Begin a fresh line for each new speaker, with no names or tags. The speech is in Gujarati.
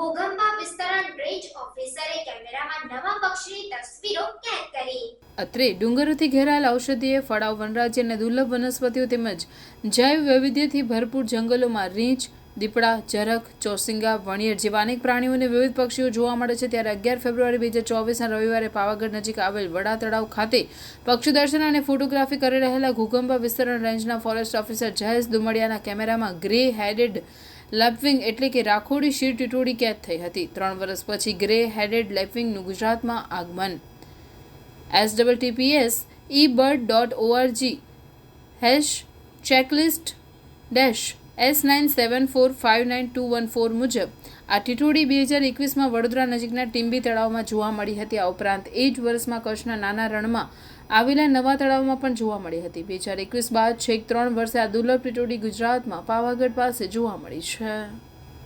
ઘોઘંબા વિસ્તરણ રેન્જ ઓફિસરે કેમેરામાં નવા પક્ષીની તસવીરો કેદ કરી.
અત્રે ડુંગરોથી ઘેરાયેલ ઔષધીય ફળાવ વનરાજી અને દુર્લભ વનસ્પતિઓ તેમજ જૈવ વૈવિધ્યથી ભરપૂર જંગલોમાં રીંછ, દીપડા, ઝરખ, ચોરસિંગા, વણિયર જેવા અનેક પ્રાણીઓ અને વિવિધ પક્ષીઓ જોવા મળે છે. ત્યારે 11 ફેબ્રુઆરી 2024ના રવિવારે પાવાગઢ નજીક આવેલ વડા તળાવ ખાતે પક્ષી દર્શન અને ફોટોગ્રાફી કરી રહેલા ઘોઘંબા વિસ્તરણ રેન્જના ફોરેસ્ટ ઓફિસર જયેશ દુમડિયાના કેમેરામાં ગ્રે હેડેડ લેપવિંગ એટલે કે રાખોડી શીર ટીટોડી કેદ થઈ હતી. 3 વર્ષ પછી ગ્રે હેડેડ લેપવિંગનું ગુજરાતમાં આગમન. STTPS ebird.org #checklist-S97459214 મુજબ આ ટીટોડી 2021માં વડોદરા નજીકના ટીંબી તળાવમાં જોવા મળી હતી. આ ઉપરાંત એ જ વર્ષમાં કચ્છના નાના રણમાં આવેલા નવા તળાવમાં પણ જોવા મળી હતી. 2021 બાદ છેક 3 વર્ષે આ દુર્લભ ટીટોડી ગુજરાતમાં પાવાગઢ પાસે જોવા મળી છે.